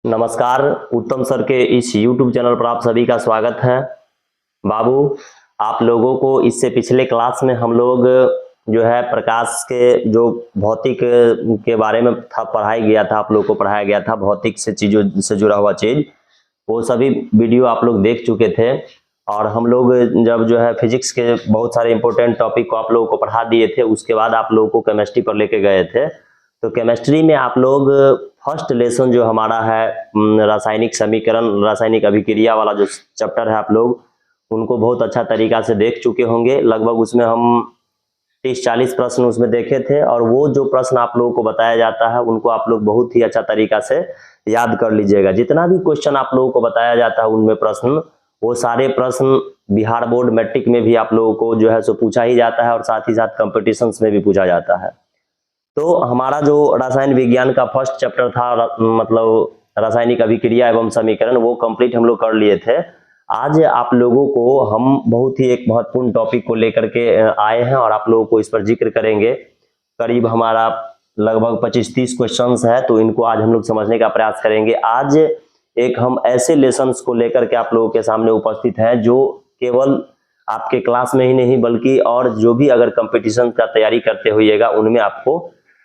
नमस्कार। उत्तम सर के इस YouTube चैनल पर आप सभी का स्वागत है। बाबू, आप लोगों को इससे पिछले क्लास में हम लोग जो है प्रकाश के जो भौतिक के बारे में था पढ़ाया गया था, आप लोगों को पढ़ाया गया था भौतिक से चीज़ों से जुड़ा हुआ चीज़, वो सभी वीडियो आप लोग देख चुके थे। और हम लोग जब जो है फिजिक्स के बहुत सारे इंपॉर्टेंट टॉपिक को आप लोगों को पढ़ा दिए थे, उसके बाद आप लोगों को केमिस्ट्री पर लेके गए थे। तो केमिस्ट्री में आप लोग फर्स्ट लेसन जो हमारा है रासायनिक समीकरण, रासायनिक अभिक्रिया वाला जो चैप्टर है, आप लोग उनको बहुत अच्छा तरीका से देख चुके होंगे। लगभग उसमें हम 30-40 प्रश्न उसमें देखे थे, और वो जो प्रश्न आप लोगों को बताया जाता है उनको आप लोग बहुत ही अच्छा तरीका से याद कर लीजिएगा। जितना भी क्वेश्चन आप लोगों को बताया जाता है उनमें प्रश्न, वो सारे प्रश्न बिहार बोर्ड मैट्रिक में भी आप लोगों को जो है सो पूछा ही जाता है, और साथ ही साथ कॉम्पिटिशन्स में भी पूछा जाता है। तो हमारा जो रसायन विज्ञान का फर्स्ट चैप्टर था, मतलब रासायनिक अभिक्रिया एवं समीकरण, वो कंप्लीट हम लोग कर लिए थे। आज आप लोगों को हम बहुत ही एक महत्वपूर्ण टॉपिक को लेकर के आए हैं, और आप लोगों को इस पर जिक्र करेंगे। करीब हमारा लगभग 25-30 क्वेश्चंस है, तो इनको आज हम लोग समझने का प्रयास करेंगे। आज एक हम ऐसे लेसन्स को लेकर के आप लोगों के सामने उपस्थित हैं जो केवल आपके क्लास में ही नहीं बल्कि और जो भी अगर कंपटीशन का तैयारी करते होइएगा उनमें आपको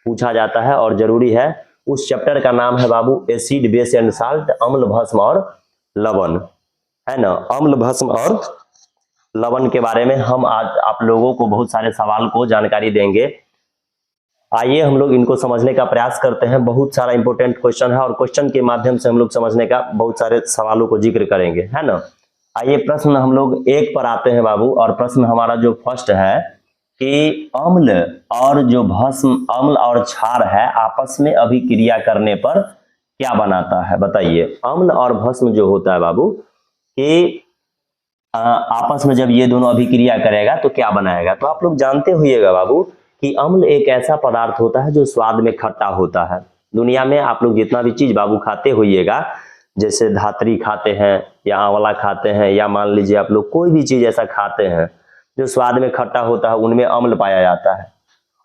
पूछा जाता है और जरूरी है। उस चैप्टर का नाम है बाबू एसिड बेस एंड साल्ट, अम्ल भस्म और लवण, है ना। अम्ल भस्म और लवण के बारे में हम आज आप लोगों को बहुत सारे सवाल को जानकारी देंगे। आइए हम लोग इनको समझने का प्रयास करते हैं। बहुत सारा इंपॉर्टेंट क्वेश्चन है, और क्वेश्चन के माध्यम से हम लोग समझने का बहुत सारे सवालों को जिक्र करेंगे, है ना। आइए प्रश्न हम लोग एक पर आते हैं बाबू, और प्रश्न हमारा जो फर्स्ट है कि अम्ल और जो भस्म, अम्ल और क्षार है, आपस में अभिक्रिया करने पर क्या बनाता है, बताइए। अम्ल और भस्म जो होता है बाबू कि आपस में जब ये दोनों अभिक्रिया करेगा तो क्या बनाएगा। तो आप लोग जानते होइएगा बाबू कि अम्ल एक ऐसा पदार्थ होता है जो स्वाद में खट्टा होता है। दुनिया में आप लोग जितना भी चीज बाबू खाते होइएगा, जैसे धात्री खाते हैं या आंवला खाते हैं, या मान लीजिए आप लोग कोई भी चीज ऐसा खाते हैं जो स्वाद में खट्टा होता है, उनमें अम्ल पाया जाता है।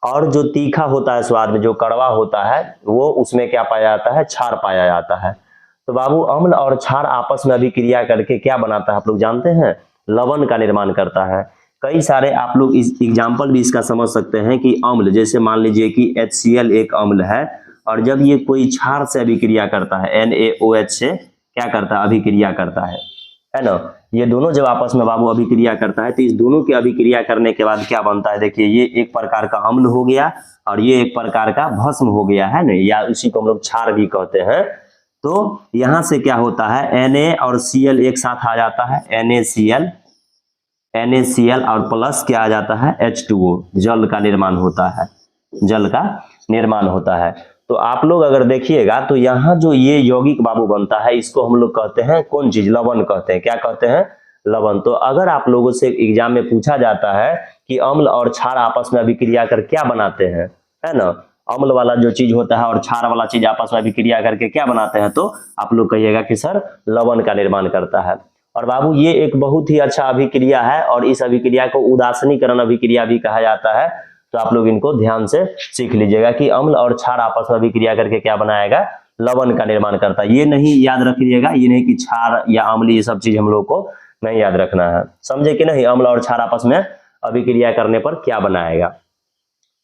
और जो तीखा होता है स्वाद में, जो कड़वा होता है, वो उसमें क्या पाया जाता है, क्षार पाया जाता है। तो बाबू अम्ल और क्षार आपस में अभिक्रिया करके क्या बनाता है, आप लोग जानते हैं, लवण का निर्माण करता है। कई सारे आप लोग इस एग्जाम्पल भी इसका समझ सकते हैं कि अम्ल, जैसे मान लीजिए कि HCl एक अम्ल है, और जब ये कोई क्षार से अभिक्रिया करता है, NaOH से क्या करता है, अभिक्रिया करता है ना। ये दोनों जब आपस में बाबू अभिक्रिया करता है, तो इस दोनों की अभिक्रिया करने के बाद क्या बनता है, देखिए ये एक प्रकार का अम्ल हो गया और ये एक प्रकार का भस्म हो गया, है ना, या उसी को हम लोग क्षार भी कहते हैं। तो यहाँ से क्या होता है, Na और Cl एक साथ आ जाता है, NaCl और प्लस क्या आ जाता है, H2O, जल का निर्माण होता है, जल का निर्माण होता है। तो आप लोग अगर देखिएगा तो यहाँ जो ये यौगिक बाबू बनता है, इसको हम लोग कहते हैं कौन चीज, लवण कहते हैं। क्या कहते हैं, लवण। तो अगर आप लोगों से एग्जाम में पूछा जाता है कि अम्ल और क्षार आपस में अभिक्रिया कर क्या बनाते हैं, है ना, अम्ल वाला जो चीज होता है और क्षार वाला चीज आपस में अभिक्रिया करके क्या बनाते हैं, तो आप लोग कहिएगा कि सर लवण का निर्माण करता है। और बाबू ये एक बहुत ही अच्छा अभिक्रिया है, और इस अभिक्रिया को उदासीनीकरण अभिक्रिया भी कहा जाता है। तो आप लोग इनको ध्यान से सीख लीजिएगा कि अम्ल और क्षार आपस में अभिक्रिया करके क्या बनाएगा, लवण का निर्माण करता है। ये नहीं याद रखिएगा, ये नहीं कि क्षार या अम्ल ये सब चीज हम लोग को नहीं याद रखना है, समझे कि नहीं। अम्ल और क्षार आपस में अभिक्रिया करने पर क्या बनाएगा,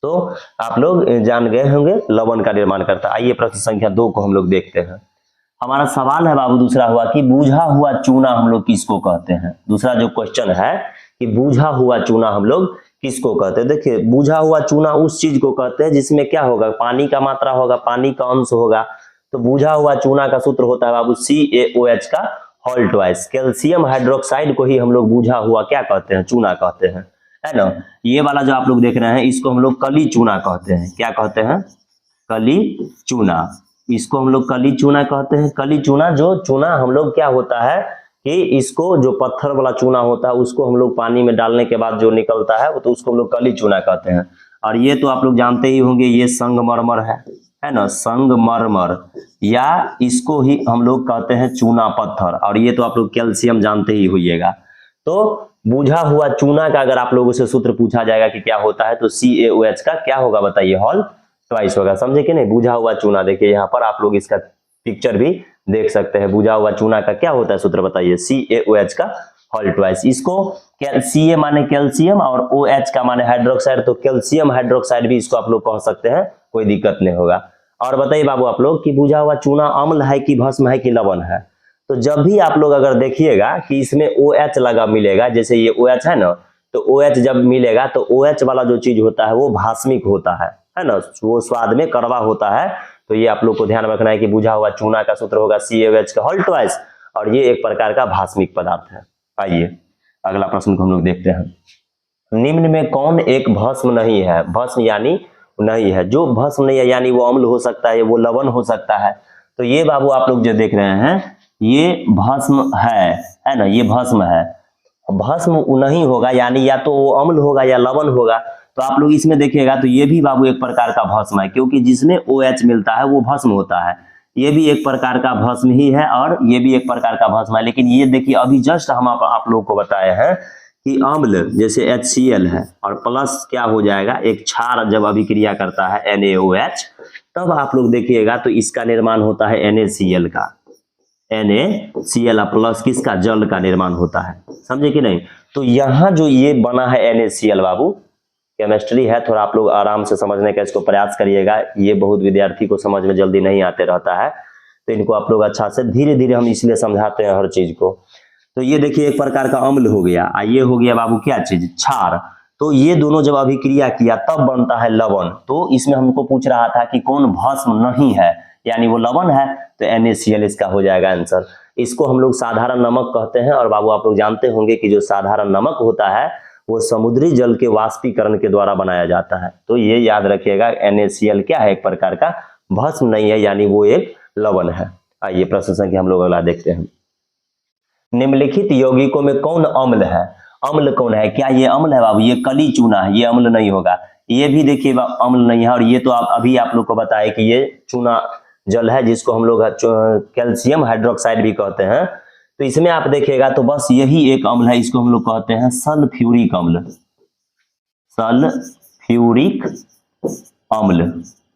तो आप लोग जान गए होंगे, लवण का निर्माण करता है। आइए प्रश्न संख्या 2 को हम लोग देखते हैं। हमारा सवाल है बाबू दूसरा हुआ कि बूझा हुआ चूना हम लोग किसको कहते हैं। दूसरा जो क्वेश्चन है कि बूझा हुआ चूना हम लोग किसको कहते हैं। देखिए बूझा हुआ चूना उस चीज को कहते हैं जिसमें क्या होगा, पानी का मात्रा होगा, पानी का अंश होगा। तो बूझा हुआ चूना का सूत्र होता है बाबू CaOH का होल ट्वाइस। कैल्शियम हाइड्रोक्साइड को ही हम लोग बूझा हुआ क्या कहते हैं, चूना कहते हैं, है ना। ये वाला जो आप लोग देख रहे हैं इसको हम लोग कली चूना कहते हैं। क्या कहते हैं, कली चूना। इसको हम लोग कली चूना कहते हैं। कली चूना, जो चूना हम लोग क्या होता है कि इसको जो पत्थर वाला चूना होता है उसको हम लोग पानी में डालने के बाद जो निकलता है तो उसको हम लोग कली चूना कहते हैं। और ये तो आप लोग जानते ही होंगे, ये संगमरमर है ना, संगमरमर, या इसको ही हम लोग कहते हैं चूना पत्थर। और ये तो आप लोग कैल्शियम जानते ही होइएगा। तो बूझा हुआ चूना का अगर आप लोगों से सूत्र पूछा जाएगा कि क्या होता है, तो CaOH का क्या होगा बताइए, होल ट्वाइस होगा। समझे कि नहीं, बूझा हुआ चूना। देखिए यहाँ पर आप लोग इसका पिक्चर भी देख सकते हैं। बुझा हुआ चूना का क्या होता है सूत्र बताइए, CaOH का होल ट्वाइस। इसको Ca माने कैल्शियम और OH का माने हाइड्रोक्साइड, तो कैल्शियम हाइड्रोक्साइड भी इसको आप लोग कह सकते हैं, कोई दिक्कत नहीं होगा। और बताइए बाबू आप लोग कि बुझा हुआ चूना अम्ल है कि भस्म है कि लवण है। तो जब भी आप लोग अगर देखिएगा कि इसमें OH लगा मिलेगा, जैसे ये OH है ना, तो OH जब मिलेगा तो OH वाला जो चीज होता है वो भास्मिक होता है ना, वो स्वाद में कड़वा होता है। तो ये आप लोग को ध्यान रखना है कि बुझा हुआ चूना का सूत्र होगा CaOH का होल ट्वाइस, और ये एक प्रकार का भास्मिक पदार्थ है। आइए अगला प्रश्न को हम लोग देखते हैं। निम्न में कौन एक भस्म नहीं है? भस्म यानी नहीं है, जो भस्म नहीं है यानी वो अम्ल हो सकता है, वो लवण हो सकता है। तो ये बाबू आप लोग जो देख रहे हैं ये भस्म है ना, ये भस्म है। भस्म नहीं होगा यानी या तो वो अम्ल होगा या लवण होगा। तो आप लोग इसमें देखिएगा तो ये भी बाबू एक प्रकार का भस्म है, क्योंकि जिसमें OH मिलता है वो भस्म होता है। ये भी एक प्रकार का भस्म ही है और ये भी एक प्रकार का भस्म है। लेकिन ये देखिए अभी जस्ट हम आप लोगों को बताए हैं कि अम्ल जैसे HCl है और प्लस क्या हो जाएगा, एक क्षार जब अभिक्रिया करता है NaOH, तब आप लोग देखिएगा तो इसका निर्माण होता है NaCl का। NaCl प्लस किसका, जल का निर्माण होता है, समझे कि नहीं। तो यहाँ जो ये बना है NaCl बाबू, केमिस्ट्री है, थोड़ा आप लोग आराम से समझने का इसको प्रयास करिएगा। ये बहुत विद्यार्थी को समझ में जल्दी नहीं आते रहता है, तो इनको आप लोग अच्छा से धीरे धीरे हम इसलिए समझाते हैं हर चीज को। तो ये देखिए एक प्रकार का अम्ल हो गया, ये हो गया बाबू क्या चीज, क्षार। तो ये दोनों जब अभिक्रिया किया तब बनता है लवण। तो इसमें हमको पूछ रहा था कि कौन भस्म नहीं है यानी वो लवण है, तो NaCl इसका हो जाएगा आंसर। इसको हम लोग साधारण नमक कहते हैं। और बाबू आप लोग जानते होंगे कि जो साधारण नमक होता है वो समुद्री जल के वाष्पीकरण के द्वारा बनाया जाता है। तो ये याद रखिएगा NaCl क्या है, एक प्रकार का भस्म नहीं है यानी वो एक लवण है। आइए प्रश्न संख्या हम लोग अगला देखते हैं। निम्नलिखित यौगिकों में कौन अम्ल है? अम्ल कौन है? क्या ये अम्ल है बाबू? ये कली चूना है, ये अम्ल नहीं होगा। ये भी देखिए अम्ल नहीं है। और ये तो अभी आप लोग को बताया कि ये चूना जल है जिसको हम लोग कैल्शियम हाइड्रोक्साइड भी कहते हैं। तो इसमें आप देखिएगा तो बस यही एक अम्ल है, इसको हम लोग कहते हैं सल्फ्यूरिक अम्ल। सल्फ्यूरिक अम्ल,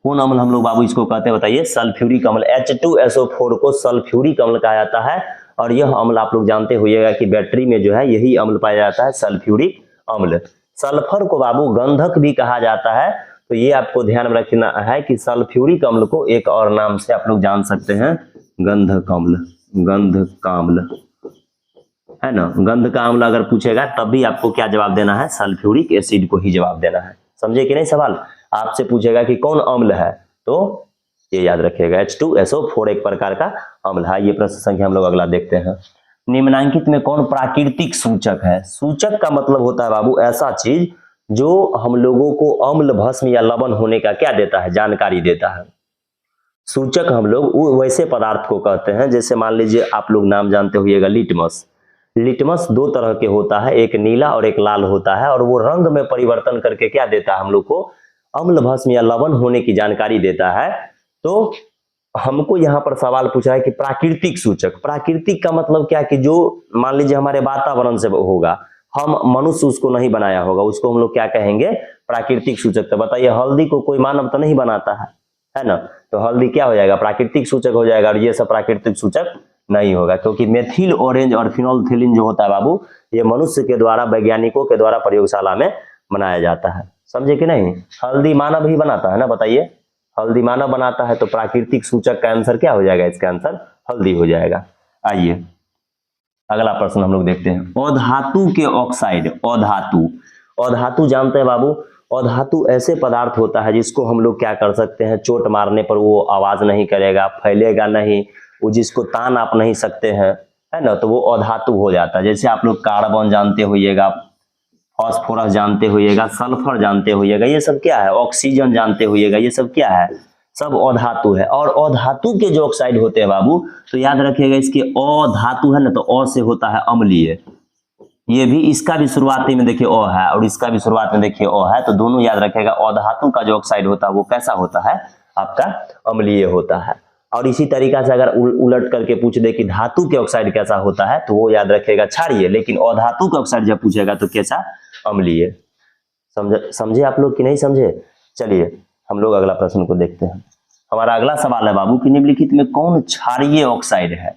कौन अम्ल हम लोग बाबू इसको कहते हैं बताइए? सल्फ्यूरिक अम्ल। H2SO4 को सल्फ्यूरिक अम्ल कहा जाता है। और यह अम्ल आप लोग जानते होइएगा कि बैटरी में जो है यही अम्ल पाया जाता है, सल्फ्यूरिक अम्ल। सल्फर को बाबू गंधक भी कहा जाता है। तो ये आपको ध्यान में रखना है कि सल्फ्यूरिक अम्ल को एक और नाम से आप लोग जान सकते हैं, गंधक अम्ल। गंधक अम्ल है ना, गंध का अम्ल अगर पूछेगा तब भी आपको क्या जवाब देना है? सल्फ्यूरिक एसिड को ही जवाब देना है। समझे कि नहीं? सवाल आपसे पूछेगा कि कौन अम्ल है तो ये याद रखिएगा H2SO4 एक प्रकार का अम्ल है। ये प्रश्न संख्या हम लोग अगला देखते हैं। निम्नलिखित में कौन प्राकृतिक सूचक है? सूचक का मतलब होता है बाबू ऐसा चीज जो हम लोगों को अम्ल भस्म या लवण होने का क्या देता है, जानकारी देता है। सूचक हम लोग वैसे पदार्थ को कहते हैं, जैसे मान लीजिए आप लोग नाम जानते होइएगा लिटमस। लिटमस दो तरह के होता है, एक नीला और एक लाल होता है। और वो रंग में परिवर्तन करके क्या देता है हम लोग को, अम्ल भस्म या लवण होने की जानकारी देता है। तो हमको यहाँ पर सवाल पूछा है कि प्राकृतिक सूचक, प्राकृतिक का मतलब क्या कि जो मान लीजिए हमारे वातावरण से होगा, हम मनुष्य उसको नहीं बनाया होगा, उसको हम लोग क्या कहेंगे? प्राकृतिक सूचक। तो बताइए हल्दी को कोई मानव तो नहीं बनाता है ना, तो हल्दी क्या हो जाएगा? प्राकृतिक सूचक हो जाएगा। और ये सब प्राकृतिक सूचक नहीं होगा, क्योंकि मेथिल ऑरेंज और फिनोल्फिलीन जो होता है बाबू, ये मनुष्य के द्वारा, वैज्ञानिकों के द्वारा प्रयोगशाला में बनाया जाता है। समझे कि नहीं? हल्दी मानव ही बनाता है ना, बताइए हल्दी मानव बनाता है, तो प्राकृतिक सूचक का आंसर क्या हो जाएगा? इसका आंसर हल्दी हो जाएगा। आइए अगला प्रश्न हम लोग देखते हैं। अधातु के ऑक्साइड, अधातु, अधातु जानते हैं बाबू? अधातु ऐसे पदार्थ होता है जिसको हम लोग क्या कर सकते हैं, चोट मारने पर वो आवाज नहीं करेगा, फैलेगा नहीं, वो जिसको तान आप नहीं सकते हैं, है ना, तो वो अधातु हो जाता है। जैसे आप लोग कार्बन जानते होइएगा, फास्फोरस जानते होइएगा, सल्फर जानते होइएगा, ये सब क्या है? ऑक्सीजन जानते होइएगा, ये सब क्या है? सब अधातु है। और अधातु के जो ऑक्साइड होते हैं बाबू, तो याद रखिएगा इसके अधातु है ना, तो अ से होता है अम्लीय। ये भी, इसका भी शुरुआती में देखिए अ है और इसका भी शुरुआत में देखिए अ है, तो दोनों याद रखिएगा। अधातु का जो ऑक्साइड होता है वो कैसा होता है? आपका अम्लीय होता है। और इसी तरीका से अगर उलट करके पूछ दे कि धातु के ऑक्साइड कैसा होता है, तो वो याद रखिएगा क्षारीय। लेकिन अधातु के ऑक्साइड जब पूछेगा तो कैसा? अम्लीय। समझे आप लोग कि नहीं समझे? चलिए हम लोग अगला प्रश्न को देखते हैं। हमारा अगला सवाल है बाबू कि निम्नलिखित में कौन क्षारीय ऑक्साइड है।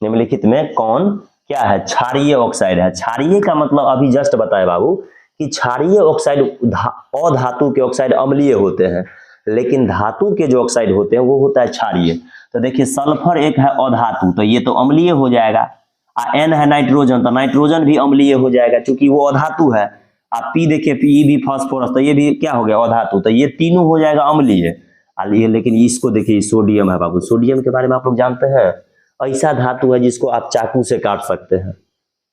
निम्नलिखित में कौन क्या है, क्षारीय ऑक्साइड है। क्षारीय का मतलब अभी जस्ट बताए बाबू कि क्षारीय ऑक्साइड अधातु के ऑक्साइड अम्लीय होते हैं, लेकिन धातु के जो ऑक्साइड होते हैं वो होता है क्षारीय। तो देखिए सल्फर एक है अधातु, तो ये तो अम्लीय हो जाएगा। N है नाइट्रोजन, तो नाइट्रोजन भी अम्लीय हो जाएगा क्योंकि वो अधातु है। आप P देखिए, P भी फास्फोरस, तो ये भी क्या हो गया अधातु, तो ये तीनों हो जाएगा अम्लीय। लेकिन इसको देखिए सोडियम है बाबू। सोडियम के बारे में आप लोग जानते हैं, ऐसा धातु है जिसको आप चाकू से काट सकते हैं,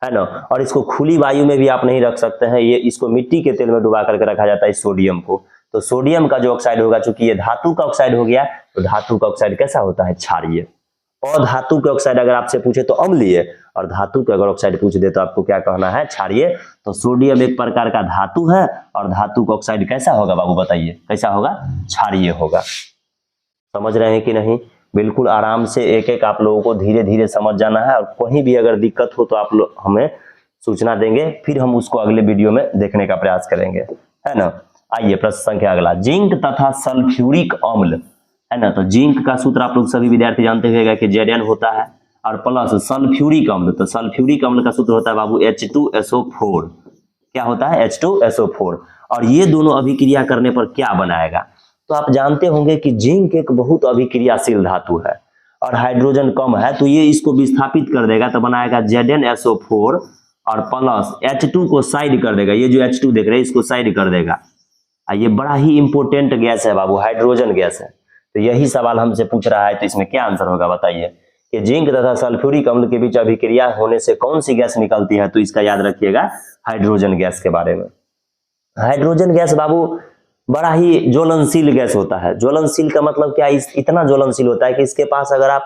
है ना, और इसको खुली वायु में भी आप नहीं रख सकते हैं। ये इसको मिट्टी के तेल में डुबा करके रखा जाता है इस सोडियम को। तो सोडियम का जो ऑक्साइड होगा, चूंकि ये धातु का ऑक्साइड हो गया, तो धातु का ऑक्साइड कैसा होता है, क्षारीय। और धातु के ऑक्साइड अगर आपसे पूछे तो अम्लीय, और धातु के अगर ऑक्साइड पूछ दे तो आपको क्या कहना है, क्षारीय। तो सोडियम एक प्रकार का धातु है, और धातु का ऑक्साइड कैसा होगा बाबू बताइए, कैसा होगा, क्षारीय होगा। समझ रहे हैं कि नहीं? बिल्कुल आराम से एक एक आप लोगों को धीरे धीरे समझ जाना है, और कहीं भी अगर दिक्कत हो तो आप लोग हमें सूचना देंगे, फिर हम उसको अगले वीडियो में देखने का प्रयास करेंगे, है ना। आइए प्रश्न संख्या अगला, जिंक तथा सल्फ्यूरिक अम्ल, है ना। तो जिंक का सूत्र आप लोग सभी विद्यार्थी जानते होंगे कि Zn होता है, और प्लस सल्फ्यूरिक अम्ल, तो सल्फ्यूरिक अम्ल का सूत्र होता है बाबू H2SO4। क्या होता है, H2SO4। और ये दोनों अभिक्रिया करने पर क्या बनाएगा, तो आप जानते होंगे कि जिंक एक बहुत अभिक्रियाशील धातु है और हाइड्रोजन कम है, तो ये इसको विस्थापित कर देगा, तो बनाएगा ZnSO4 और प्लस H2 को साइड कर देगा। ये जो H2 देख रहे हैं इसको साइड कर देगा। ये बड़ा ही इंपॉर्टेंट गैस है बाबू, हाइड्रोजन गैस है। तो यही सवाल हमसे पूछ रहा है, तो इसमें क्या आंसर होगा बताइए कि जिंक तथा सल्फ्यूरिक अम्ल के बीच अभिक्रिया होने से कौन सी गैस निकलती है। तो इसका याद रखिएगा हाइड्रोजन गैस के बारे में। हाइड्रोजन गैस बाबू बड़ा ही ज्वलनशील गैस होता है। ज्वलनशील का मतलब क्या, इतना ज्वलनशील होता है कि इसके पास अगर आप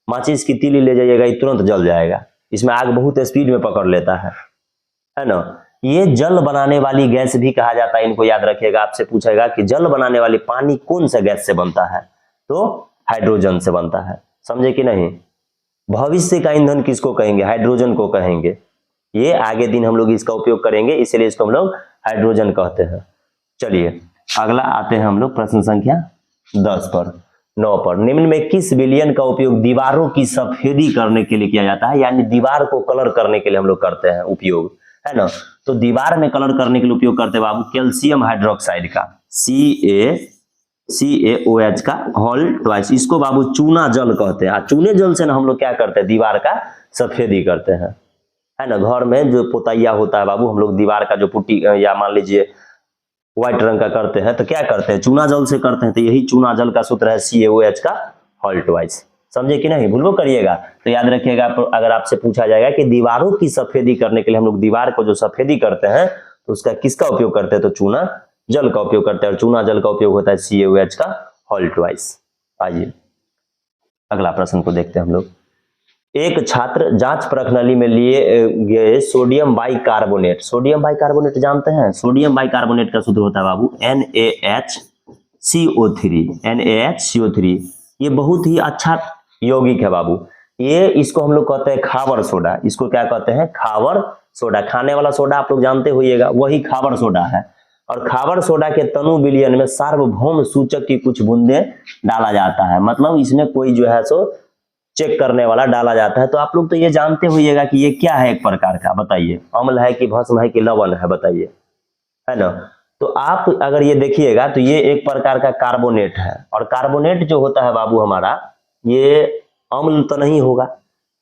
माचिस की तीली ले जाइएगा, तुरंत जल जाएगा। इसमें आग बहुत स्पीड में पकड़ लेता है ना। ये जल बनाने वाली गैस भी कहा जाता है, इनको याद रखिएगा। आपसे पूछेगा कि जल बनाने वाली पानी कौन सा गैस से बनता है, तो हाइड्रोजन से बनता है। समझे कि नहीं? भविष्य का ईंधन किसको कहेंगे, हाइड्रोजन को कहेंगे। ये आगे दिन हम लोग इसका उपयोग करेंगे, इसलिए इसको हम लोग हाइड्रोजन कहते हैं। चलिए अगला आते हैं हम लोग प्रश्न संख्या 9 पर। निम्न में किस विलयन का उपयोग दीवारों की सफेदी करने के लिए किया जाता है, यानी दीवार को कलर करने के लिए हम लोग करते हैं उपयोग, है ना। तो दीवार में कलर करने के लिए उपयोग करते हैं बाबू कैल्शियम हाइड्रोक्साइड का, CaOH का होल ट्वाइस। इसको बाबू चूना जल कहते हैं। चूने जल से ना हम लोग क्या करते हैं, दीवार का सफेदी करते हैं, है ना। घर में जो पोतैया होता है बाबू, हम लोग दीवार का जो पुट्टी या मान लीजिए व्हाइट रंग का करते हैं, तो क्या करते हैं, चूना जल से करते हैं। तो यही चूना जल का सूत्र है CaOH का होल ट्वाइस। समझे कि नहीं, भूलो करिएगा। तो याद रखिएगा, अगर आपसे पूछा जाएगा कि दीवारों की सफेदी करने के लिए हम लोग दीवार को जो सफेदी करते हैं तो उसका किसका उपयोग करते हैं, तो चूना जल का उपयोग करते हैं, और चूना जल का उपयोग होता है CaOH का होल ट्वाइस। आइए अगला प्रश्न को देखते हैं हम लोग। एक छात्र जांच परख नली में लिए गए सोडियम बाइकार्बोनेट, सोडियम बाइकार्बोनेट जानते हैं, सोडियम बाइकार्बोनेट का सूत्र होता है बाबू NaHCO3। ये बहुत ही अच्छा यौगिक है बाबू। ये इसको हम लोग कहते हैं खावर सोडा। इसको क्या कहते हैं, खावर सोडा। खाने वाला सोडा आप लोग जानते होइएगा, वही खावर सोडा है। और खावर सोडा के तनु विलयन में सार्वभौम सूचक की कुछ बूंदे डाला जाता है, मतलब इसमें कोई जो है सो चेक करने वाला डाला जाता है। तो आप लोग तो ये जानते होइएगा कि ये क्या है, एक प्रकार का, बताइए अम्ल है कि भस्म है कि लवण है, बताइए, है ना। तो आप अगर ये देखिएगा तो ये एक प्रकार का कार्बोनेट है, और कार्बोनेट जो होता है बाबू हमारा, ये अम्ल तो नहीं होगा,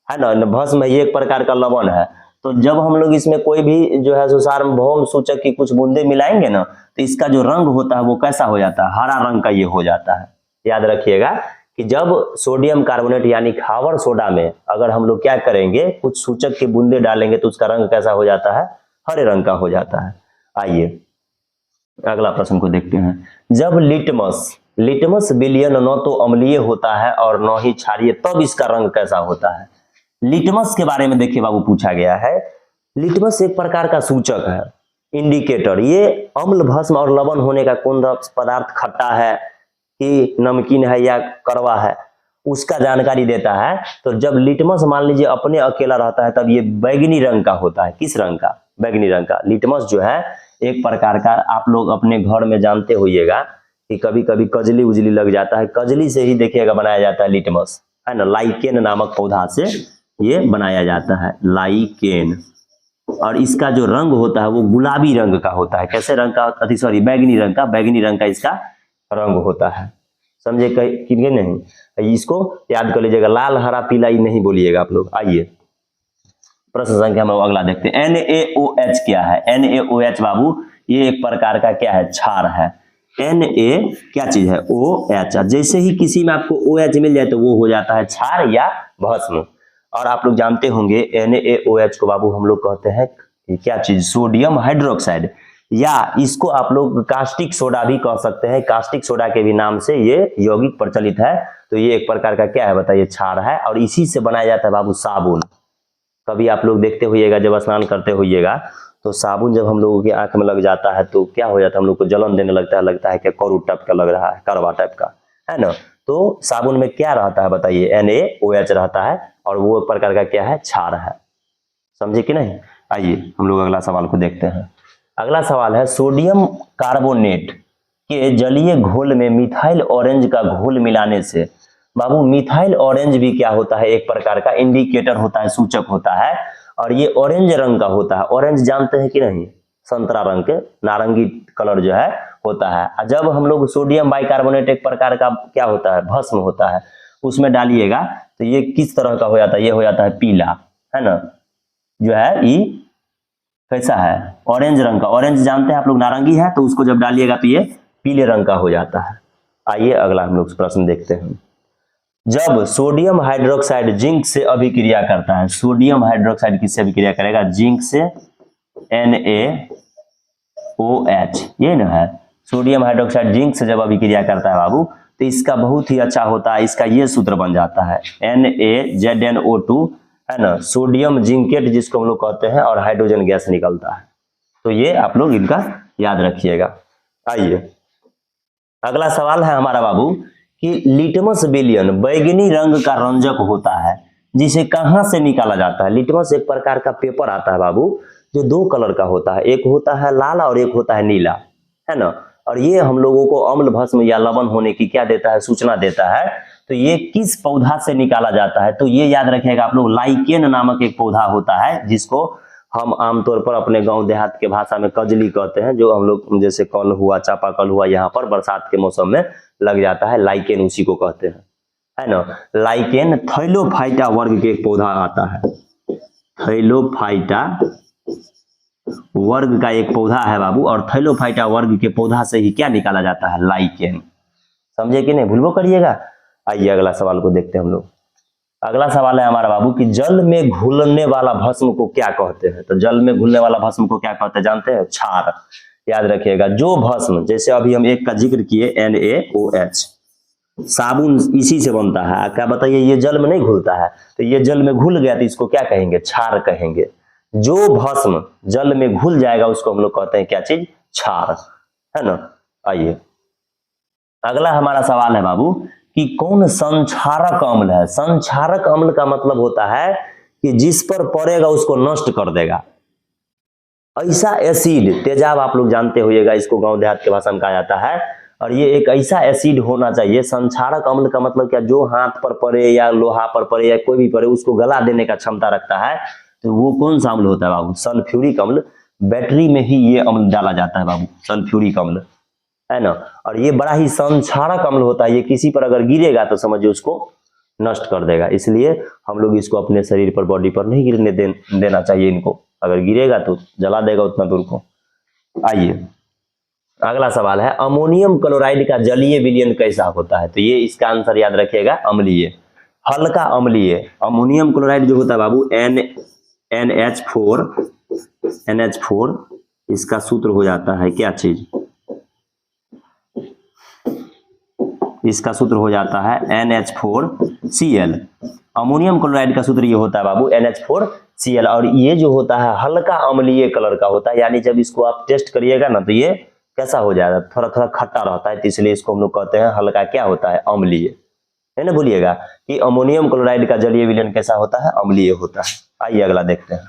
है ना। भस्म है, ये एक प्रकार का लवण है। तो जब हम लोग इसमें कोई भी जो है सार्वभौम सूचक की कुछ बूंदे मिलाएंगे ना, तो इसका जो रंग होता है वो कैसा हो जाता है, हरा रंग का ये हो जाता है। याद रखिएगा कि जब सोडियम कार्बोनेट यानी खावर सोडा में अगर हम लोग क्या करेंगे, कुछ सूचक के बूंदे डालेंगे, तो उसका रंग कैसा हो जाता है, हरे रंग का हो जाता है। आइए अगला प्रश्न को देखते हैं। जब लिटमस विलयन न तो अम्लीय होता है और न ही क्षारीय, तब इसका रंग कैसा होता है। लिटमस के बारे में देखिए बाबू, पूछा गया है। लिटमस एक प्रकार का सूचक है, इंडिकेटर। ये अम्ल, भस्म और लवण होने का कौन पदार्थ खट्टा है कि नमकीन है या कड़वा है, उसका जानकारी देता है। तो जब लिटमस मान लीजिए अपने अकेला रहता है, तब ये बैगनी रंग का होता है। किस रंग का, बैगनी रंग का। लिटमस जो है एक प्रकार का, आप लोग अपने घर में जानते होइएगा कि कभी कभी कजली उजली लग जाता है, कजली से ही देखिएगा बनाया जाता है लिटमस, है ना। लाइकेन नामक पौधा से ये बनाया जाता है, लाइकेन। और इसका जो रंग होता है वो गुलाबी रंग का होता है। कैसे रंग का, सॉरी बैगनी रंग का, बैगनी रंग का इसका रंग होता है, समझे कि नहीं। इसको याद कर लीजिएगा, लाल हरा पीला ही नहीं बोलिएगा आप लोग। आइए प्रश्न संख्या हम लोग अगला देखते हैं। NaOH क्या है? NaOH बाबू ये एक प्रकार का क्या है, क्षार है। Na क्या चीज है, OH। जैसे ही किसी में आपको OH मिल जाए तो वो हो जाता है क्षार या भस्म। और आप लोग जानते होंगे NaOH को बाबू हम लोग कहते हैं क्या चीज, सोडियम हाइड्रोक्साइड, या इसको आप लोग कास्टिक सोडा भी कह सकते हैं। कास्टिक सोडा के भी नाम से ये यौगिक प्रचलित है। तो ये एक प्रकार का क्या है बताइए, क्षार है। और इसी से बनाया जाता है बाबू साबुन। कभी आप लोग देखते होइएगा, जब स्नान करते होइएगा तो साबुन जब हम लोगों की आंख में लग जाता है तो क्या हो जाता है, हम लोग को जलन देने लगता है कि कड़ू टाइप का लग रहा है, कड़वा टाइप का, है ना। तो साबुन में क्या रहता है बताइए, NaOH रहता है, और वो एक प्रकार का क्या है, क्षार है। समझे कि नहीं। आइए हम लोग अगला सवाल को देखते हैं। अगला सवाल है, सोडियम कार्बोनेट के जलीय घोल में मिथाइल ऑरेंज का घोल मिलाने से, बाबू मिथाइल ऑरेंज भी क्या होता है, एक प्रकार का इंडिकेटर होता है, सूचक होता है। और ये ऑरेंज रंग का होता है। ऑरेंज जानते हैं कि नहीं, संतरा रंग के, नारंगी कलर जो है होता है। जब हम लोग सोडियम बाइकार्बोनेट एक प्रकार का क्या होता है, भस्म होता है, उसमें डालिएगा तो ये किस तरह का हो जाता है, ये हो जाता है पीला, है ना। जो है ये कैसा है, ऑरेंज रंग का। ऑरेंज जानते हैं आप लोग, नारंगी है, तो उसको जब डालिएगा तो ये पीले रंग का हो जाता है। आइए अगला हम लोग प्रश्न देखते हैं। जब सोडियम हाइड्रोक्साइड जिंक से अभिक्रिया करता है, सोडियम हाइड्रोक्साइड किससे अभिक्रिया करेगा, जिंक से, NaOH, ये ना है। सोडियम हाइड्रोक्साइड जिंक से जब अभिक्रिया करता है बाबू तो इसका बहुत ही अच्छा होता है, इसका ये सूत्र बन जाता है NaZnO2, है ना, सोडियम जिंकेट जिसको हम लोग कहते हैं, और हाइड्रोजन गैस निकलता है। तो ये आप लोग इनका याद रखिएगा। आइए अगला सवाल है हमारा बाबू कि लिटमस विलयन बैगनी रंग का रंजक होता है, जिसे कहां से निकाला जाता है। लिटमस एक प्रकार का पेपर आता है बाबू, जो दो कलर का होता है, एक होता है लाल और एक होता है नीला, है ना। और ये हम लोगों को अम्ल भस्म या लवण होने की क्या देता है, सूचना देता है। तो ये किस पौधा से निकाला जाता है, तो ये याद रखिएगा आप लोग, लाइकेन नामक एक पौधा होता है, जिसको हम आमतौर पर अपने गांव देहात के भाषा में कजली कहते हैं। जो हम लोग जैसे कल हुआ, चापाकल हुआ, यहाँ पर बरसात के मौसम में लग जाता है, लाइकेन उसी को कहते हैं, है ना। लाइकेन थैलोफाइटा वर्ग के एक पौधा आता है, थैलोफाइटा वर्ग का एक पौधा है बाबू। और थैलोफाइटा वर्ग के पौधा से ही क्या निकाला जाता है, लाइकेन। समझे कि नहीं, भूलबो करिएगा। आइए अगला सवाल को देखते हैं हम लोग। अगला सवाल है हमारा बाबू कि जल में घुलने वाला भस्म को क्या कहते हैं। तो जल में घुलने वाला भस्म को क्या कहते हैं जानते हैं, क्षार। याद रखिएगा, जो भस्म, जैसे अभी हम एक का जिक्र किए NaOH, साबुन इसी से बनता है। क्या बताइए, ये जल में नहीं घुलता है, तो ये जल में घुल गया तो इसको क्या कहेंगे, क्षार कहेंगे। जो भस्म जल में घुल जाएगा उसको हम लोग कहते हैं क्या चीज, क्षार, है ना। आइए अगला हमारा सवाल है बाबू कि कौन संक्षारक अम्ल है। संक्षारक अम्ल का मतलब होता है कि जिस पर पड़ेगा उसको नष्ट कर देगा। ऐसा एसिड, तेजाब आप लोग जानते होइएगा, इसको गांव देहात के भाषा में कहा जाता है। और ये एक ऐसा एसिड होना चाहिए। संक्षारक अम्ल का मतलब क्या, जो हाथ पर पड़े या लोहा पर पड़े या कोई भी पड़े उसको गला देने का क्षमता रखता है। तो वो कौन सा अम्ल होता है बाबू, सल्फ्यूरिक अम्ल। बैटरी में ही ये अम्ल डाला जाता है बाबू, सल्फ्यूरिक अम्ल, है ना। और ये बड़ा ही संक्षारक अम्ल होता है। ये किसी पर अगर गिरेगा तो समझिए उसको नष्ट कर देगा। इसलिए हम लोग इसको अपने शरीर पर, बॉडी पर नहीं गिरने देना चाहिए इनको। अगर गिरेगा तो जला देगा उतना दूर को। आइए अगला सवाल है, अमोनियम क्लोराइड का जलीय विलयन कैसा होता है। तो ये इसका आंसर याद रखिएगा, अम्लीय, हल्का अम्लीय। अमोनियम क्लोराइड जो होता है बाबू NH4, इसका सूत्र हो जाता है क्या चीज, इसका सूत्र हो जाता है NH4Cl। अमोनियम क्लोराइड का सूत्र ये होता है बाबू NH4Cl। और ये जो होता है हल्का अम्लीय कलर का होता है, यानी जब इसको आप टेस्ट करिएगा ना तो ये कैसा हो जाएगा, थोड़ा थोड़ा खट्टा रहता है। तो इसलिए इसको हम लोग कहते हैं हल्का क्या होता है, अम्लीय, है ना। भूलिएगा कि अमोनियम क्लोराइड का जलीय विलयन कैसा होता है, अम्लीय होता है। आइए अगला देखते हैं,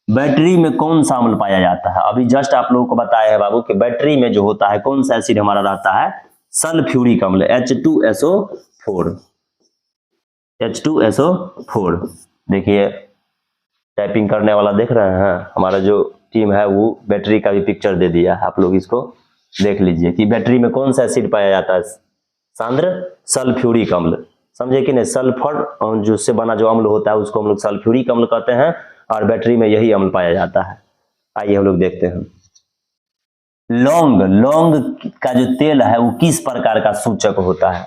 बैटरी में कौन सा अम्ल पाया जाता है। अभी जस्ट आप लोगों को बताया है बाबू कि बैटरी में जो होता है कौन सा एसिड हमारा रहता है, सल्फ्यूरिक अम्ल H2SO4, H2SO4। देखिए टाइपिंग करने वाला देख रहे हैं, हमारा जो टीम है वो बैटरी का भी पिक्चर दे दिया है, आप लोग इसको देख लीजिए कि बैटरी में कौन सा एसिड पाया जाता है, सांद्र सल्फ्यूरिक अम्ल, समझे कि नहीं। सल्फर जो से बना जो अम्ल होता है उसको हम लोग सल्फ्यूरिक अम्ल कहते हैं, और बैटरी में यही अम्ल पाया जाता है। आइए हम लोग देखते हैं। लौंग, लौंग का जो तेल है वो किस प्रकार का सूचक होता है?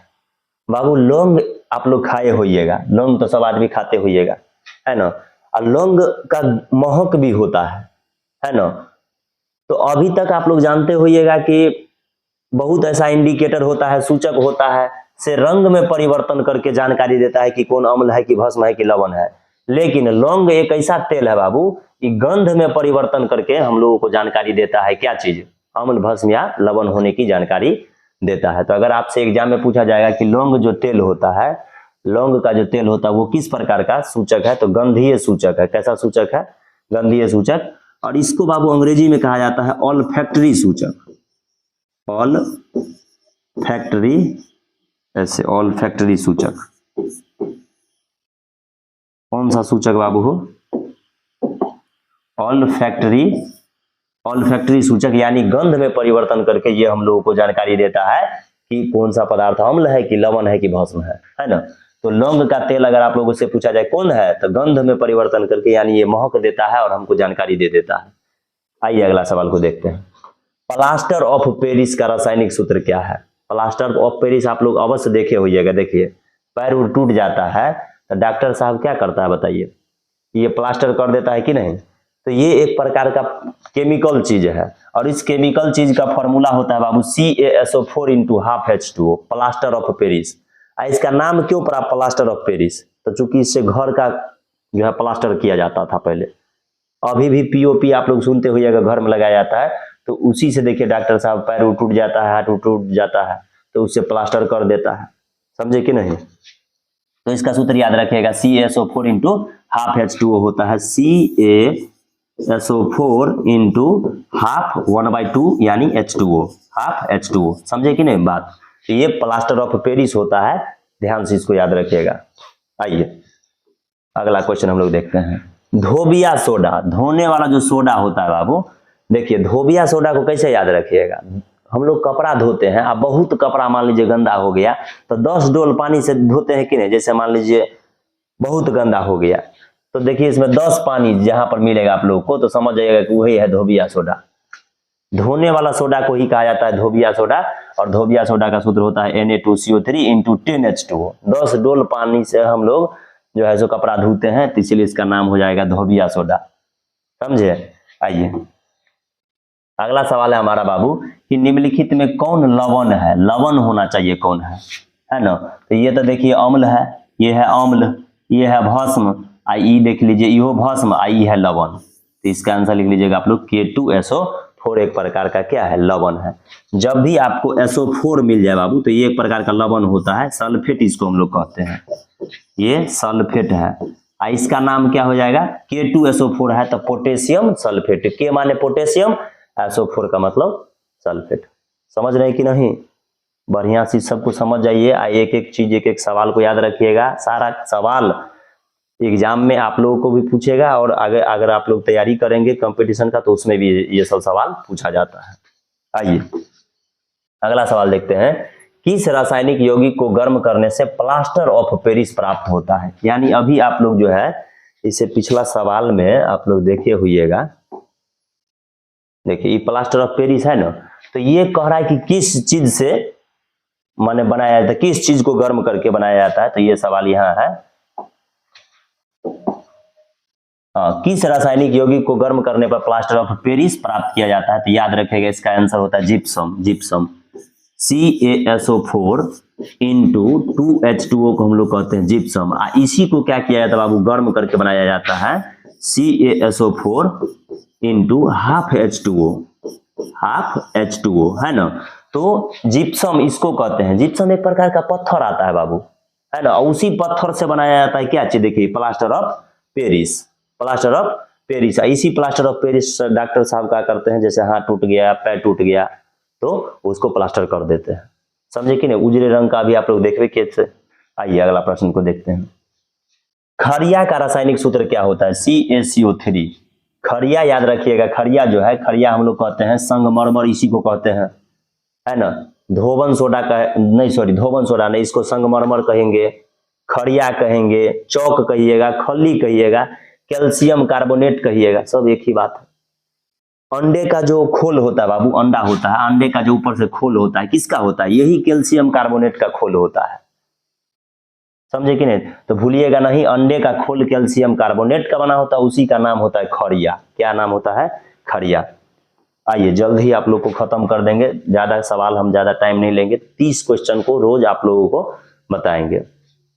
बाबू लौंग आप लोग खाए होइएगा, लौंग तो सब आदमी खाते होइएगा, है ना। और लौंग का महक भी होता है ना। तो अभी तक आप लोग जानते होइएगा कि बहुत ऐसा इंडिकेटर होता है, सूचक होता है, से रंग में परिवर्तन करके जानकारी देता है कि कौन अम्ल है कि भस्म है कि लवण है। लेकिन लौंग एक ऐसा तेल है बाबू कि गंध में परिवर्तन करके हम लोगों को जानकारी देता है, क्या चीज, अम्ल भस्म या लवण होने की जानकारी देता है। तो अगर आपसे एग्जाम में पूछा जाएगा कि लौंग जो तेल होता है, लौंग का जो तेल होता है वो किस प्रकार का सूचक है, तो गंधीय सूचक है। कैसा सूचक है? गंधीय सूचक। और इसको बाबू अंग्रेजी में कहा जाता है ऑल्फैक्टरी सूचक, ऑल्फैक्टरी, ऐसे ऑल्फैक्टरी सूचक। कौन सा सूचक बाबू हो? ऑल्फैक्टरी, ऑल्फैक्टरी सूचक, यानी गंध में परिवर्तन करके ये हम लोगों को जानकारी देता है कि कौन सा पदार्थ अम्ल है कि लवण है कि भस्म है ना। तो लौंग का तेल अगर आप लोगों से पूछा जाए कौन है, तो गंध में परिवर्तन करके यानी ये महक देता है और हमको जानकारी दे देता है। आइए अगला सवाल को देखते हैं। प्लास्टर ऑफ पेरिस का रासायनिक सूत्र क्या है? प्लास्टर ऑफ पेरिस आप लोग अवश्य देखे होइएगा। देखिए पैर उर टूट जाता है तो डॉक्टर साहब क्या करता है बताइए? ये प्लास्टर कर देता है कि नहीं? तो ये एक प्रकार का केमिकल चीज है, और इस केमिकल चीज का फॉर्मूला होता है बाबू CaSO4 × ½ H2O, plaster of Paris. इसका नाम क्यों पड़ा प्लास्टर ऑफ पेरिस? तो चूंकि इससे घर का जो है प्लास्टर किया जाता था पहले। अभी भी POP आप लोग सुनते होइएगा, घर में लगाया जाता है। तो उसी से देखिए डॉक्टर साहब पैर टूट जाता है, हाथ टूट जाता है तो उससे प्लास्टर कर देता है, समझे कि नहीं। तो इसका सूत्र याद रखिएगा, CaSO4 × ½ H2O होता है CaSO4 × ½ 1/2 यानी H2O, ½ H2O, समझे कि नहीं बात। तो ये प्लास्टर ऑफ पेरिस होता है, ध्यान से इसको याद रखिएगा। आइए अगला क्वेश्चन हम लोग देखते हैं। धोबिया सोडा, धोने वाला जो सोडा होता है बाबू, देखिए धोबिया सोडा को कैसे याद रखिएगा। हम लोग कपड़ा धोते हैं, अब बहुत कपड़ा मान लीजिए गंदा हो गया तो 10 डोल पानी से धोते हैं कि नहीं। जैसे मान लीजिए बहुत गंदा हो गया तो देखिए इसमें 10 पानी जहां पर मिलेगा आप लोग को, तो समझ जाइएगा कि वही है धोबिया सोडा। धोने वाला सोडा को ही कहा जाता है धोबिया सोडा, और धोबिया सोडा का सूत्र होता है Na2CO3 × 10H2O। 10 डोल पानी से हम लोग जो है सो कपड़ा धोते हैं, तो इसलिए इसका नाम हो जाएगा धोबिया सोडा, समझे। आइए अगला सवाल है हमारा बाबू कि निम्नलिखित में कौन लवण है? लवण होना चाहिए कौन है ना। तो ये तो देखिए अम्ल है, ये है अम्ल, ये है भस्म, आई देख लीजिए यो भस्म, आई है लवण। तो इसका आंसर लिख लीजिएगा आप लोग K2SO4 एक प्रकार का क्या है? लवण है। जब भी आपको SO4 मिल जाए बाबू तो ये एक प्रकार का लवण होता है, सल्फेट इसको हम लोग कहते हैं, ये सल्फेट है। इसका नाम क्या हो जाएगा? K2SO4 है तो पोटेशियम सल्फेट। के माने पोटेशियम, SO4 का मतलब सल्फेट। समझ रहे कि नहीं? बढ़िया से सबको समझ जाइए। एक एक चीज, एक एक सवाल को याद रखिएगा। सारा सवाल एग्जाम में आप लोगों को भी पूछेगा, और अगर आप लोग तैयारी करेंगे कंपटीशन का तो उसमें भी ये सब सवाल पूछा जाता है। आइए अगला सवाल देखते हैं। किस रासायनिक यौगिक को गर्म करने से प्लास्टर ऑफ पेरिस प्राप्त होता है? यानी अभी आप लोग जो है इसे पिछला सवाल में आप लोग देखे होइएगा, देखिए ये प्लास्टर ऑफ पेरिस है ना। तो ये कह रहा है कि किस चीज से माने बनाया जाता है, किस चीज को गर्म करके बनाया जाता है। तो ये सवाल यहाँ है, किस रासायनिक यौगिक को गर्म करने पर प्लास्टर ऑफ पेरिस प्राप्त किया जाता है। तो याद रखेगा इसका आंसर होता है जिप्सम, जिप्सम CaSO4 × 2H2O को हम लोग कहते हैं जिप्सम। इसी को क्या किया जाता है बाबू? गर्म करके बनाया जाता है CaSO4 × ½ H2O, ½ H2O है ना। तो जिप्सम इसको कहते हैं। जिप्सम एक प्रकार का पत्थर आता है बाबू, है ना। उसी पत्थर से बनाया जाता है क्या चीज? देखिए plaster of Paris, plaster of Paris. इसी प्लास्टर ऑफ पेरिस डॉक्टर साहब क्या करते हैं, जैसे हाथ टूट गया, पैर टूट गया तो उसको प्लास्टर कर देते हैं। समझे कि नहीं, उजले रंग का भी आप लोग देखिए कैसे। आइए अगला प्रश्न को देखते हैं। खरिया का रासायनिक सूत्र क्या होता है? CaCO3। खरिया याद रखिएगा, खरिया जो है, खरिया हम लोग कहते हैं संगमरमर, इसी को कहते हैं, है ना। धोबन सोडा का नहीं, सॉरी धोबन सोडा नहीं, इसको संगमरमर कहेंगे, खरिया कहेंगे, चौक कहिएगा, खली कहिएगा, कैल्शियम कार्बोनेट कहिएगा, सब एक ही बात है। अंडे का जो खोल होता है बाबू, अंडा होता है, अंडे का जो ऊपर से खोल होता है किसका होता है? यही कैल्शियम कार्बोनेट का खोल होता है, समझे कि नहीं। तो भूलिएगा नहीं, अंडे का खोल कैल्शियम कार्बोनेट का बना होता है, उसी का नाम होता है खरिया। क्या नाम होता है? खरिया। आइए जल्द ही आप लोग को खत्म कर देंगे, ज्यादा सवाल हम ज्यादा टाइम नहीं लेंगे, 30 क्वेश्चन को रोज आप लोगों को बताएंगे,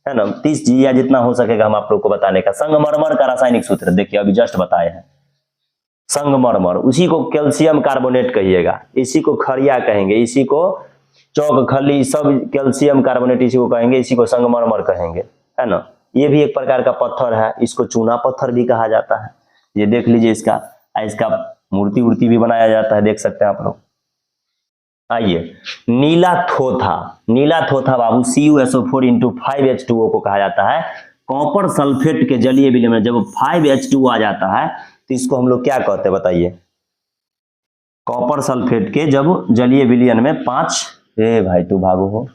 है ना। 30 जी या जितना हो सकेगा हम आप लोग को बताने का। संगमरमर का रासायनिक सूत्र देखिए, अभी जस्ट बताए हैं, संगमरमर, उसी को कैल्शियम कार्बोनेट कहिएगा, इसी को खरिया कहेंगे, इसी को चौक खली, सब कैल्शियम कार्बोनेट इसी को कहेंगे, इसी को संगमरमर कहेंगे, है ना। ये भी एक प्रकार का पत्थर है, इसको चूना पत्थर भी कहा जाता है। ये देख लीजिए, इसका मूर्ति उर्ति भी बनाया जाता है, देख सकते हैं आप लोग। आइए नीला थोथा, नीला थोथा बाबू CuSO4 × 5H2O को कहा जाता है। कॉपर सल्फेट के जलीय विलयन में जब 5H2O आ जाता है तो इसको हम लोग क्या कहते हैं बताइए? कॉपर सल्फेट के जब जलीय विलयन में 5 भाई तू भागो हो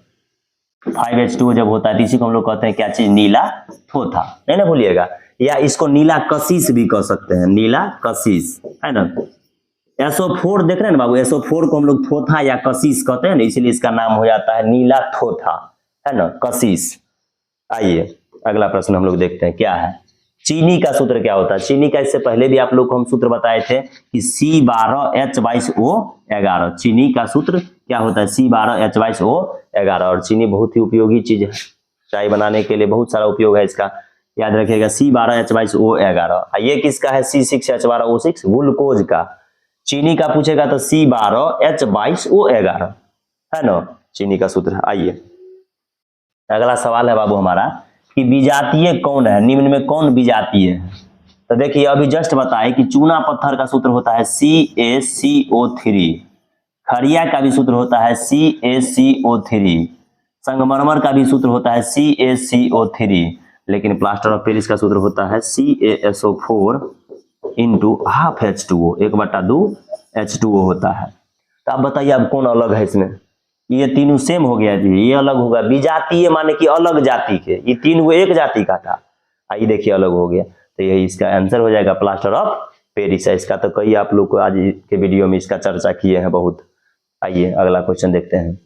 5H2O जब होता है तो इसी को हम लोग कहते हैं क्या चीज? नीला थोथा, नहीं ना भूलिएगा। या इसको नीला कशिश भी कह सकते हैं, नीला कशिश, है ना। SO4 देख रहे हैं ना बाबू, SO4 को हम लोग थोथा या कशिश कहते हैं ना, इसलिए इसका नाम हो जाता है नीला थोथा, है ना, कशिश। आइए अगला प्रश्न हम लोग देखते हैं क्या है। चीनी का सूत्र क्या होता है? चीनी का इससे पहले भी आप लोग को हम सूत्र बताए थे कि C12H22O11। चीनी का सूत्र क्या होता है? C12H22O11। और चीनी बहुत ही उपयोगी चीज है, चाय बनाने के लिए बहुत सारा उपयोग है इसका, याद रखिएगा। C12H22O11। ये किसका है? C6H12O6, ग्लूकोज का। चीनी का पूछेगा तो C12H22O11, है ना, चीनी का सूत्र है। आइए अगला सवाल है बाबू हमारा कि विजातीय कौन है? निम्न में कौन विजातीय है? तो देखिए अभी जस्ट बताए कि चूना पत्थर का सूत्र होता है CaCO3, खरिया का भी सूत्र होता है CaCO3, संगमरमर का भी सूत्र होता है CaCO3, लेकिन प्लास्टर ऑफ पेरिस का सूत्र होता है CaSO4 × 12H2O, 1/2 H2O होता है। तो आप बताइए अब कौन अलग है इसमें? ये तीनों सेम हो गया जी, ये अलग होगा। विजातीय माने कि अलग जाति के, ये तीनों एक जाति का था, आइए देखिए अलग हो गया, तो यही इसका आंसर हो जाएगा, प्लास्टर ऑफ पेरिस है। इसका तो कई आप लोग को आज के वीडियो में इसका चर्चा किए हैं बहुत। आइए अगला क्वेश्चन देखते हैं।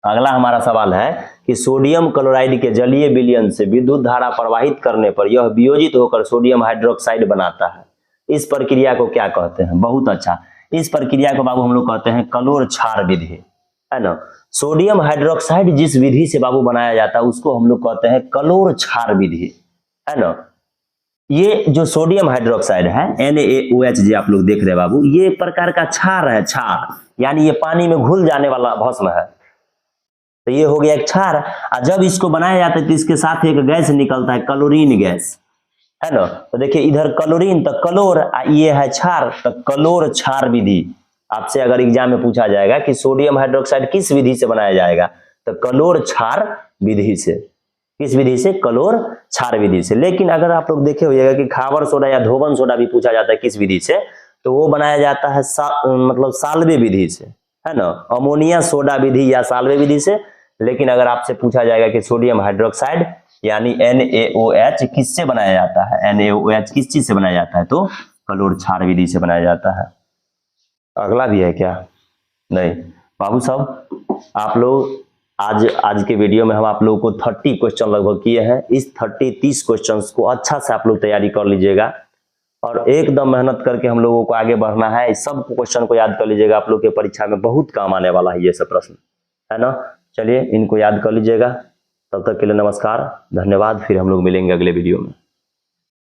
अगला हमारा सवाल है कि सोडियम क्लोराइड के जलीय विलयन से विद्युत धारा प्रवाहित करने पर यह वियोजित होकर सोडियम हाइड्रोक्साइड बनाता है, इस प्रक्रिया को क्या कहते हैं? बहुत अच्छा, इस प्रक्रिया को बाबू हम लोग कहते हैं कलोर क्षार विधि, है ना। सोडियम हाइड्रोक्साइड जिस विधि से बाबू बनाया जाता है उसको हम लोग कहते हैं कलोर क्षार विधि, है ना। ये जो सोडियम हाइड्रोक्साइड है NaOH जो आप लोग देख रहे हैं बाबू, ये एक प्रकार का क्षार है, क्षार यानी ये पानी में घुल जाने वाला भस्म है, तो ये हो गया एक क्षार। और जब इसको बनाया जाता है तो इसके साथ एक गैस निकलता है, क्लोरीन गैस, है ना। तो देखिए इधर क्लोरीन तो कलोर, ये है क्षार, तो कलोर क्षार विधि। आपसे अगर एग्जाम में पूछा जाएगा कि सोडियम हाइड्रोक्साइड किस विधि से बनाया जाएगा, तो कलोर क्षार विधि से। किस विधि से? कलोर क्षार विधि से। लेकिन अगर आप लोग देखे होइएगा कि खावर सोडा या धोबन सोडा भी पूछा जाता है किस विधि से, तो वो बनाया जाता है मतलब साल्वे विधि से, है ना, अमोनिया सोडा विधि या साल्वे विधि से। लेकिन अगर आपसे पूछा जाएगा कि सोडियम हाइड्रोक्साइड यानी NaOH किससे बनाया जाता है, NaOH किस चीज से बनाया जाता है, तो कलोर क्षार विधि से बनाया जाता है। अगला भी है क्या? नहीं बाबू साहब, आप लोग आज के वीडियो में हम आप लोगों को 30 क्वेश्चन लगभग किए हैं। इस 30 क्वेश्चंस को अच्छा से आप लोग तैयारी कर लीजिएगा और एकदम मेहनत करके हम लोगों को आगे बढ़ना है। इस सब क्वेश्चन को याद कर लीजिएगा, आप लोग के परीक्षा में बहुत काम आने वाला है ये सब प्रश्न, है ना। चलिए इनको याद कर लीजिएगा। तब तक के लिए नमस्कार, धन्यवाद। फिर हम लोग मिलेंगे अगले वीडियो में।